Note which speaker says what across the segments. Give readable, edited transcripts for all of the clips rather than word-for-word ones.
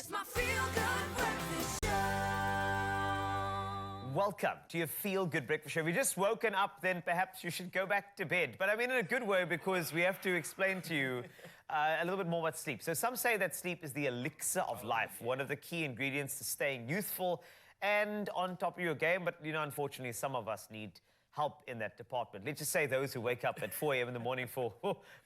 Speaker 1: It's my feel-good breakfast show.
Speaker 2: Welcome to your feel-good breakfast show. If you've just woken up, then perhaps you should go back to bed. But I mean in a good way, because we have to explain to you a little bit more about sleep. So some say that sleep is the elixir of life, one of the key ingredients to staying youthful and on top of your game. But, you know, unfortunately, some of us need help in that department. Let's just say those who wake up at 4 a.m. in the morning for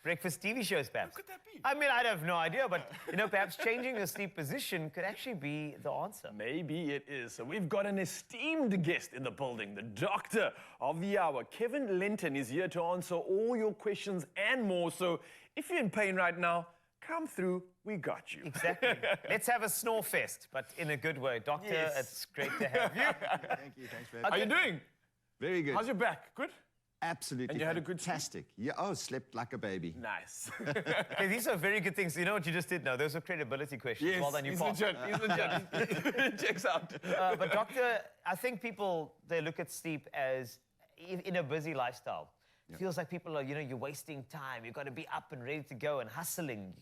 Speaker 2: breakfast TV shows, perhaps.
Speaker 3: Who could that be?
Speaker 2: I mean, I have no idea, but, you know, perhaps changing your sleep position could actually be the answer.
Speaker 3: Maybe it is. So we've got an esteemed guest in the building, the doctor of the hour. Kevin Linton is here to answer all your questions and more. So if you're in pain right now, come through, we got you.
Speaker 2: Exactly. Let's have a snore fest, but in a good way. Doctor,
Speaker 3: Yes.
Speaker 2: it's great to have you.
Speaker 4: Thank you. Thanks for having
Speaker 3: How you doing?
Speaker 4: Very good.
Speaker 3: How's your back? Good?
Speaker 4: Absolutely.
Speaker 3: And you had a good sleep?
Speaker 4: fantastic. Yeah. Oh, slept like a baby.
Speaker 3: Nice.
Speaker 2: Okay, these are very good things. You know what you just did now? Those are credibility questions.
Speaker 3: Yes,
Speaker 2: Well done, you
Speaker 3: he's
Speaker 2: passed.
Speaker 3: legit. He's legit. Checks out.
Speaker 2: But doctor, I think people, they look at sleep as, in a busy lifestyle, it feels like people are, you know, you're wasting time. You've got to be up and ready to go and hustling.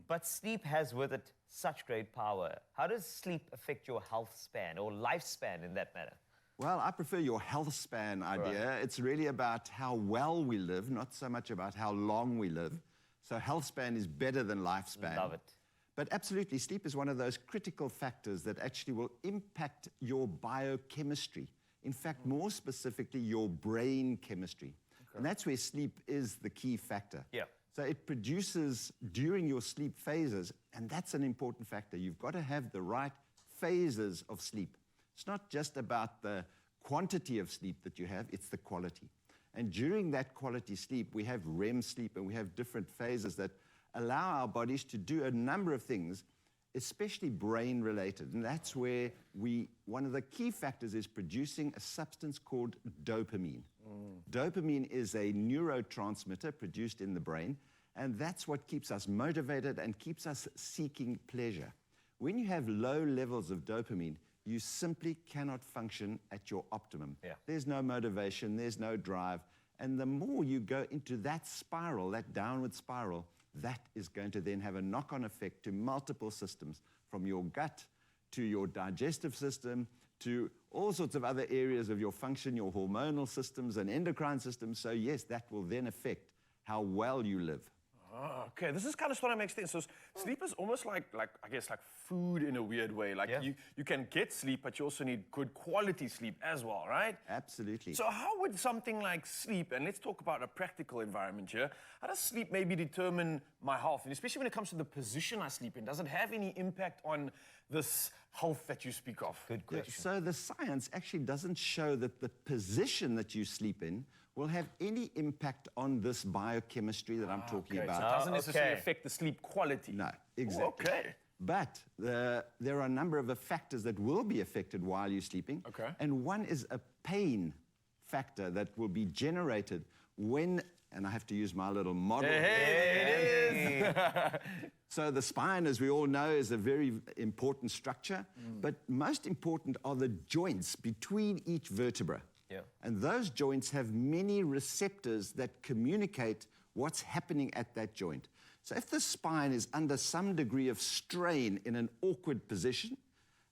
Speaker 2: But sleep has with it such great power. How does sleep affect your health span or lifespan in that matter?
Speaker 4: Well, I prefer your health span idea.
Speaker 2: Right.
Speaker 4: It's really about how well we live, not so much about how long we live. So health span is better than lifespan.
Speaker 2: Love it.
Speaker 4: But absolutely, sleep is one of those critical factors that actually will impact your biochemistry. In fact, more specifically, your brain chemistry. And that's where sleep is the key factor.
Speaker 2: Yeah.
Speaker 4: So it produces during your sleep phases, and that's an important factor. You've got to have the right phases of sleep. It's not just about the quantity of sleep that you have, it's the quality. And during that quality sleep, we have REM sleep, and we have different phases that allow our bodies to do a number of things, especially brain-related. And that's where one of the key factors is producing a substance called dopamine. Dopamine is a neurotransmitter produced in the brain, and that's what keeps us motivated and keeps us seeking pleasure. When you have low levels of dopamine, you simply cannot function at your optimum.
Speaker 2: Yeah.
Speaker 4: There's no motivation, there's no drive, and the more you go into that spiral, that downward spiral, that is going to then have a knock-on effect to multiple systems, from your gut to your digestive system, to all sorts of other areas of your function, your hormonal systems and endocrine systems. So yes, that will then affect how well you live.
Speaker 3: Oh, okay, this is kind of starting to make sense. So sleep is almost like I guess, like food in a weird way. Like
Speaker 2: Yeah.
Speaker 3: you can get sleep, but you also need good quality sleep as well, right?
Speaker 4: Absolutely.
Speaker 3: So how would something like sleep, and let's talk about a practical environment here, how does sleep maybe determine my health? And especially when it comes to the position I sleep in, does it have any impact on this health that you speak of?
Speaker 2: Good question.
Speaker 4: So the science actually doesn't show that the position that you sleep in will have any impact on this biochemistry that I'm talking
Speaker 3: Okay,
Speaker 4: about.
Speaker 3: so it doesn't necessarily
Speaker 2: okay.
Speaker 3: affect the sleep quality.
Speaker 4: No, exactly.
Speaker 3: Okay.
Speaker 4: But there are a number of factors that will be affected while you're sleeping.
Speaker 3: Okay.
Speaker 4: And one is a pain factor that will be generated when, and I have to use my little model. So the spine, as we all know, is a very important structure. But most important are the joints between each vertebra.
Speaker 2: Yeah.
Speaker 4: And those joints have many receptors that communicate what's happening at that joint. So if the spine is under some degree of strain in an awkward position,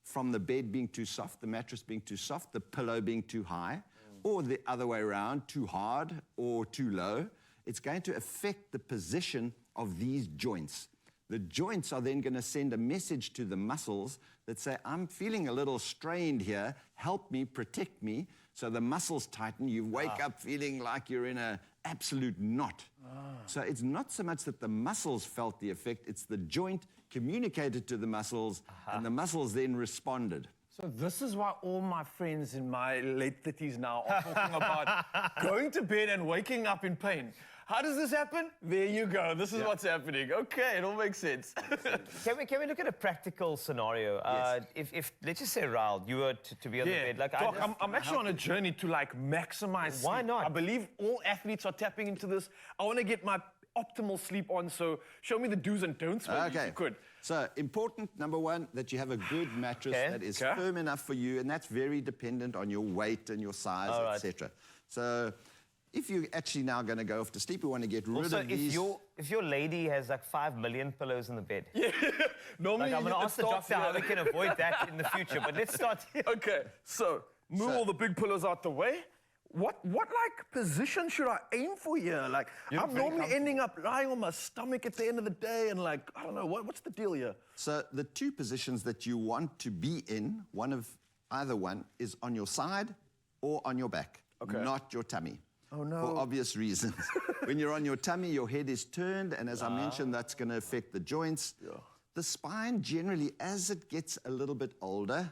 Speaker 4: from the bed being too soft, the mattress being too soft, the pillow being too high, or the other way around, too hard or too low, it's going to affect the position of these joints. The joints are then going to send a message to the muscles that say, I'm feeling a little strained here, help me, protect me. So the muscles tighten, you wake up feeling like you're in an absolute knot. So it's not so much that the muscles felt the effect, it's the joint communicated to the muscles, and the muscles then responded.
Speaker 3: So this is why all my friends in my late 30s now are talking about going to bed and waking up in pain. How does this happen? There you go. This is what's happening. Okay, it all makes sense.
Speaker 2: Can we look at a practical scenario?
Speaker 4: Yes.
Speaker 2: If let's just say, Raul, you were to be on the bed. Like,
Speaker 3: Doc, I'm actually on a journey to like maximize sleep.
Speaker 2: Why not?
Speaker 3: I believe all athletes are tapping into this. I want to get my optimal sleep on, so show me the do's and don'ts, maybe, if you could.
Speaker 4: So important, number one, that you have a good mattress that is firm enough for you, and that's very dependent on your weight and your size, etc. So if you're actually now going to go off to sleep, we want to get rid
Speaker 2: Also,
Speaker 4: of these.
Speaker 2: if your lady has like 5 million pillows in the bed,
Speaker 3: Normally,
Speaker 2: like I'm going to
Speaker 3: it
Speaker 2: ask the
Speaker 3: starts
Speaker 2: doctor how
Speaker 3: here.
Speaker 2: we can avoid that in the future. But let's start here.
Speaker 3: Okay, so move all the big pillows out the way. What like position should I aim for here? Like
Speaker 2: look
Speaker 3: I'm
Speaker 2: very
Speaker 3: normally ending up lying on my stomach at the end of the day, and like I don't know what's the deal here.
Speaker 4: So the two positions that you want to be in, either one, is on your side or on your back, not your tummy.
Speaker 3: Oh, no.
Speaker 4: For obvious reasons. When you're on your tummy, your head is turned, and as I mentioned, that's going to affect the joints.
Speaker 3: Yeah.
Speaker 4: The spine, generally, as it gets a little bit older,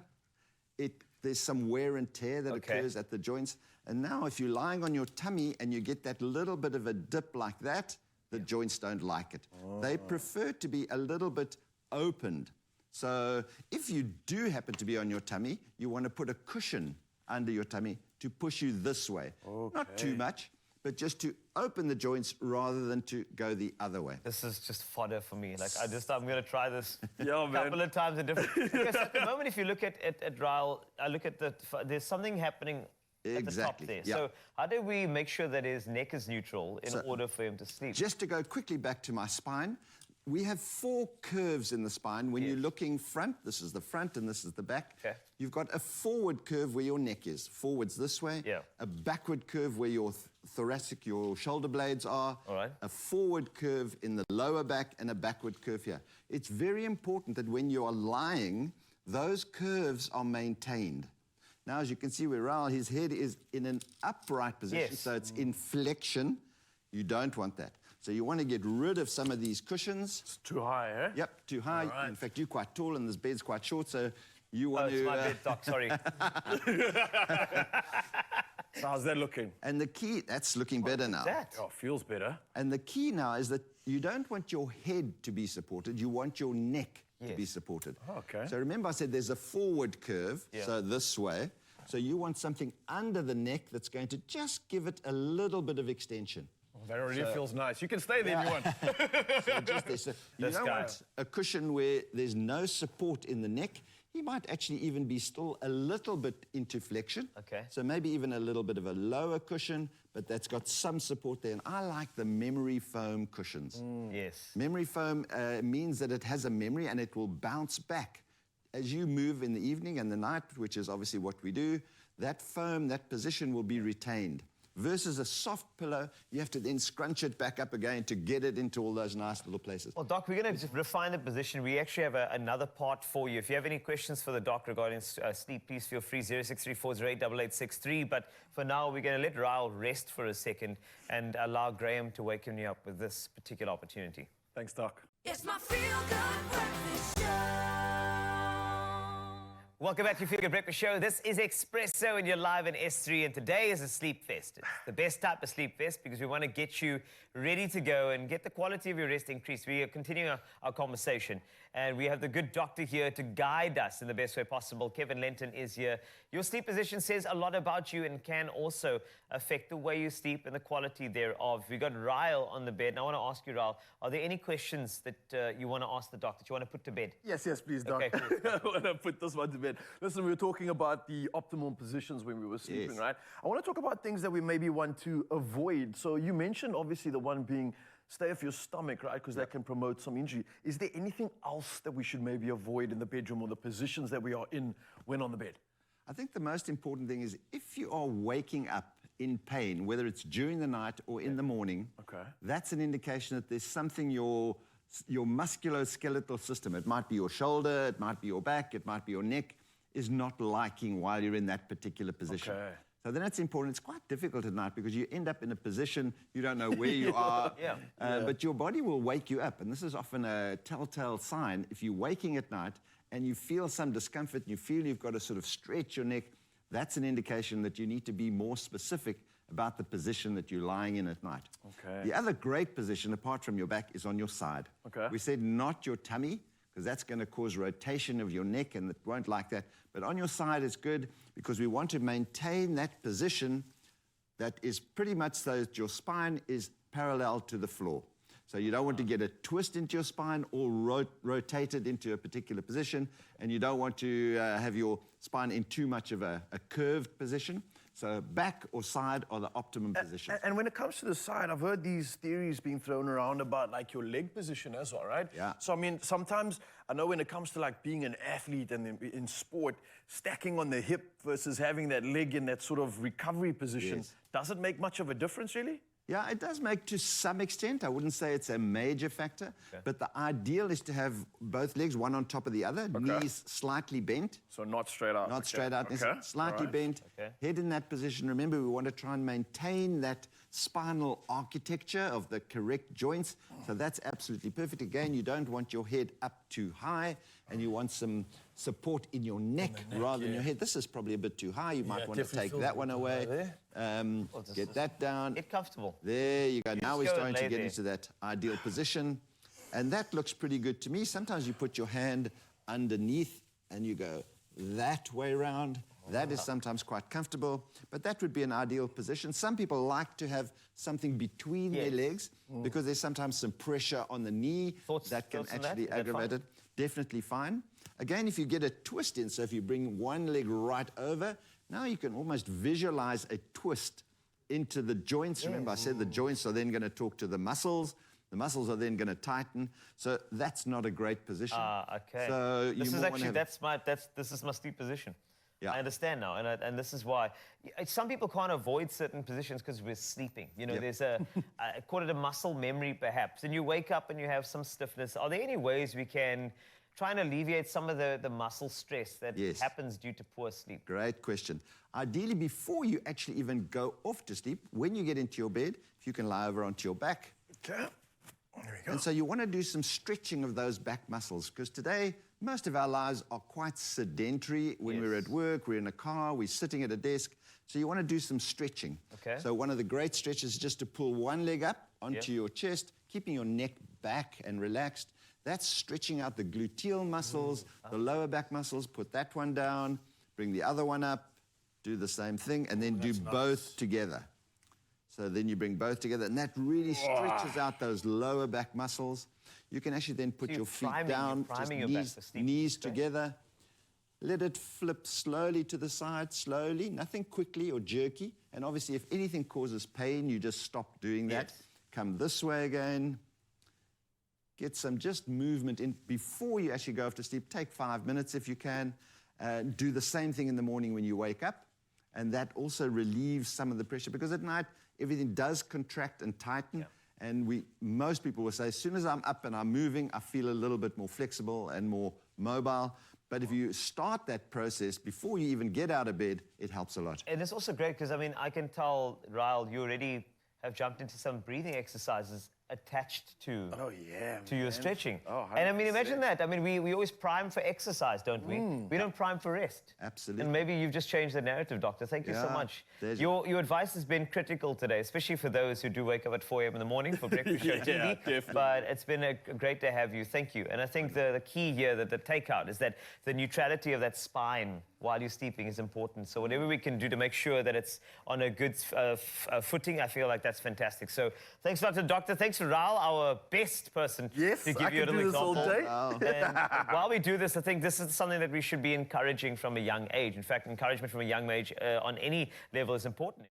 Speaker 4: there's some wear and tear that occurs at the joints. And now, if you're lying on your tummy and you get that little bit of a dip like that, the joints don't like it. They prefer to be a little bit opened. So if you do happen to be on your tummy, you want to put a cushion under your tummy to push you this way. Not too much, but just to open the joints rather than to go the other way.
Speaker 2: This is just fodder for me. Like, I'm going to try this
Speaker 3: Yeah,
Speaker 2: a couple of times in different... Because at the moment, if you look at Raul, I look at there's something happening at the top there.
Speaker 4: yeah.
Speaker 2: So how do we make sure that his neck is neutral in order for him to sleep?
Speaker 4: Just to go quickly back to my spine, we have 4 curves in the spine. When you're looking front, this is the front and this is the back.
Speaker 2: Okay.
Speaker 4: You've got a forward curve where your neck is. Forwards this way.
Speaker 2: Yeah.
Speaker 4: A backward curve where your thoracic, your shoulder blades are.
Speaker 2: All right.
Speaker 4: A forward curve in the lower back and a backward curve here. It's very important that when you are lying, those curves are maintained. Now, as you can see where Raul, his head is in an upright position, so it's in flexion. You don't want that. So you want to get rid of some of these cushions.
Speaker 3: It's too high, eh?
Speaker 4: Yep, too high.
Speaker 3: All right.
Speaker 4: In fact, you're quite tall and this bed's quite short, so you want
Speaker 2: Oh, it's
Speaker 4: to...
Speaker 2: my bed, Doc, sorry.
Speaker 3: So how's that looking?
Speaker 4: And the key, that's looking better now.
Speaker 2: That?
Speaker 3: Oh, feels better.
Speaker 4: And the key now is that you don't want your head to be supported, you want your neck to be supported.
Speaker 3: Oh, okay.
Speaker 4: So remember I said there's a forward curve, so this way. So you want something under the neck that's going to just give it a little bit of extension.
Speaker 3: Oh, that already feels nice. You can stay there if you want.
Speaker 4: So just there. So you
Speaker 2: This
Speaker 4: don't
Speaker 2: guy.
Speaker 4: want a cushion where there's no support in the neck. He might actually even be still a little bit into flexion.
Speaker 2: Okay.
Speaker 4: So maybe even a little bit of a lower cushion, but that's got some support there. And I like the memory foam cushions.
Speaker 2: Yes.
Speaker 4: Memory foam means that it has a memory and it will bounce back. As you move in the evening and the night, which is obviously what we do, that foam, that position will be retained. Versus a soft pillow, you have to then scrunch it back up again to get it into all those nice little places.
Speaker 2: Well, Doc, we're going to just refine the position. We actually have another part for you. If you have any questions for the Doc regarding sleep, please feel free, 0634088863. But for now, we're going to let Raul rest for a second and allow Graham to wake you up with this particular opportunity.
Speaker 3: Thanks, Doc.
Speaker 1: It's my feel-good breakfast show.
Speaker 2: Welcome back to Feel Good Breakfast Show. This is Expresso and you're live in S3 and today is a sleep fest. It's the best type of sleep fest because we want to get you ready to go and get the quality of your rest increased. We are continuing our conversation and we have the good doctor here to guide us in the best way possible. Kevin Lenton is here. Your sleep position says a lot about you and can also affect the way you sleep and the quality thereof. We got Ryle on the bed and I want to ask you, Ryle, are there any questions that you want to ask the doctor, that you want to put to bed?
Speaker 3: Yes, please, Doc.
Speaker 2: Okay, cool.
Speaker 3: I want to put this one to bed. Listen, we were talking about the optimal positions when we were sleeping, right? I want to talk about things that we maybe want to avoid. So you mentioned, obviously, the one being stay off your stomach, right? Because that can promote some injury. Is there anything else that we should maybe avoid in the bedroom or the positions that we are in when on the bed?
Speaker 4: I think the most important thing is if you are waking up in pain, whether it's during the night or in the morning, that's an indication that there's something your musculoskeletal system, it might be your shoulder, it might be your back, it might be your neck, is not liking while you're in that particular position. So then it's important. It's quite difficult at night because you end up in a position you don't know where you are, but your body will wake you up. And this is often a telltale sign. If you're waking at night and you feel some discomfort, and you feel you've got to sort of stretch your neck, that's an indication that you need to be more specific about the position that you're lying in at night. The other great position, apart from your back, is on your side. We said not your tummy, because that's going to cause rotation of your neck, and it won't like that. But on your side is good, because we want to maintain that position that is pretty much so that your spine is parallel to the floor. So you don't want to get a twist into your spine or rotate it into a particular position, and you don't want to have your spine in too much of a curved position. So back or side are the optimum positions.
Speaker 3: And when it comes to the side, I've heard these theories being thrown around about like your leg position as well, right?
Speaker 4: Yeah.
Speaker 3: So I mean, sometimes I know when it comes to like being an athlete and in sport, stacking on the hip versus having that leg in that sort of recovery position,
Speaker 4: Yes.
Speaker 3: does it make much of a difference, really?
Speaker 4: Yeah, it does make to some extent. I wouldn't say it's a major factor, but the ideal is to have both legs, one on top of the other, knees slightly bent.
Speaker 3: So not straight out.
Speaker 4: Not straight out,
Speaker 3: Okay.
Speaker 4: slightly
Speaker 3: Alright.
Speaker 4: bent, head in that position. Remember, we want to try and maintain that spinal architecture of the correct joints. So that's absolutely perfect. Again, you don't want your head up too high, and you want some support in your neck, rather than your head. This is probably a bit too high. You might want to
Speaker 3: definitely
Speaker 4: take
Speaker 3: feels
Speaker 4: that
Speaker 3: a
Speaker 4: one
Speaker 3: bit
Speaker 4: away.
Speaker 3: high
Speaker 4: Get that down.
Speaker 2: Get comfortable.
Speaker 4: There you go. Now we're
Speaker 2: go and
Speaker 4: starting to
Speaker 2: lay
Speaker 4: get
Speaker 2: there.
Speaker 4: into that ideal position. And that looks pretty good to me. Sometimes you put your hand underneath and you go that way around. That is sometimes quite comfortable, but that would be an ideal position. Some people like to have something between their legs because there's sometimes some pressure on the knee that can
Speaker 2: Thoughts on that?
Speaker 4: actually
Speaker 2: Is that
Speaker 4: aggravate
Speaker 2: fine?
Speaker 4: it. Definitely fine. Again, if you get a twist in, so if you bring one leg right over, now you can almost visualize a twist into the joints. Remember, I said the joints are then going to talk to the muscles. The muscles are then going to tighten. So that's not a great position.
Speaker 2: Okay.
Speaker 4: So
Speaker 2: this
Speaker 4: you
Speaker 2: is
Speaker 4: more
Speaker 2: actually,
Speaker 4: wanna have-
Speaker 2: this is my sleep position.
Speaker 4: Yeah.
Speaker 2: I understand now, and this is why. Some people can't avoid certain positions because we're sleeping. You know, there's I call it a muscle memory perhaps, and you wake up and you have some stiffness. Are there any ways we can try and alleviate some of the muscle stress that
Speaker 4: Yes.
Speaker 2: happens due to poor sleep?
Speaker 4: Great question. Ideally, before you actually even go off to sleep, when you get into your bed, if you can lie over onto your back.
Speaker 3: Okay. There we go.
Speaker 4: And so you want to do some stretching of those back muscles, because today, most of our lives are quite sedentary. When we're at work, we're in a car, we're sitting at a desk. So you want to do some stretching.
Speaker 2: Okay.
Speaker 4: So one of the great stretches is just to pull one leg up onto your chest, keeping your neck back and relaxed. That's stretching out the gluteal muscles, the lower back muscles. Put that one down, bring the other one up, do the same thing, and then do both together. So then you bring both together, and that really stretches out those lower back muscles. You can actually then put
Speaker 2: So you're
Speaker 4: your feet
Speaker 2: priming-
Speaker 4: down,
Speaker 2: you're
Speaker 4: just
Speaker 2: priming your back for sleep.
Speaker 4: knees together. Let it flip slowly to the side, slowly, nothing quickly or jerky. And obviously, if anything causes pain, you just stop doing that.
Speaker 2: Yes.
Speaker 4: Come this way again. Get some just movement in before you actually go off to sleep. Take 5 minutes if you can. Do the same thing in the morning when you wake up. And that also relieves some of the pressure, because at night, everything does contract and tighten. And most people will say, as soon as I'm up and I'm moving, I feel a little bit more flexible and more mobile. But if you start that process before you even get out of bed, it helps a lot.
Speaker 2: And it's also great because, I mean, I can tell, Ryle, you already have jumped into some breathing exercises attached to to your stretching.
Speaker 3: Oh,
Speaker 2: and I mean,
Speaker 3: 100%.
Speaker 2: imagine that. I mean, we always prime for exercise, don't we? We don't prime for rest.
Speaker 4: Absolutely.
Speaker 2: And maybe you've just changed the narrative, Doctor. Thank you so
Speaker 4: Yeah,
Speaker 2: much.
Speaker 4: there's-
Speaker 2: Your advice has been critical today, especially for those who do wake up at 4 a.m. in the morning for breakfast show TV.
Speaker 3: definitely.
Speaker 2: But it's been great to have you. Thank you. And I think the key here, the takeout, is that the neutrality of that spine while you're sleeping is important. So whatever we can do to make sure that it's on a good footing, I feel like that's fantastic. So thanks, Doctor. Thanks to Ryle, our best person
Speaker 3: Yes,
Speaker 2: to give
Speaker 3: I
Speaker 2: you a
Speaker 3: can
Speaker 2: little
Speaker 3: do this all
Speaker 2: example.
Speaker 3: day.
Speaker 2: And while we do this, I think this is something that we should be encouraging from a young age. In fact, encouragement from a young age on any level is important.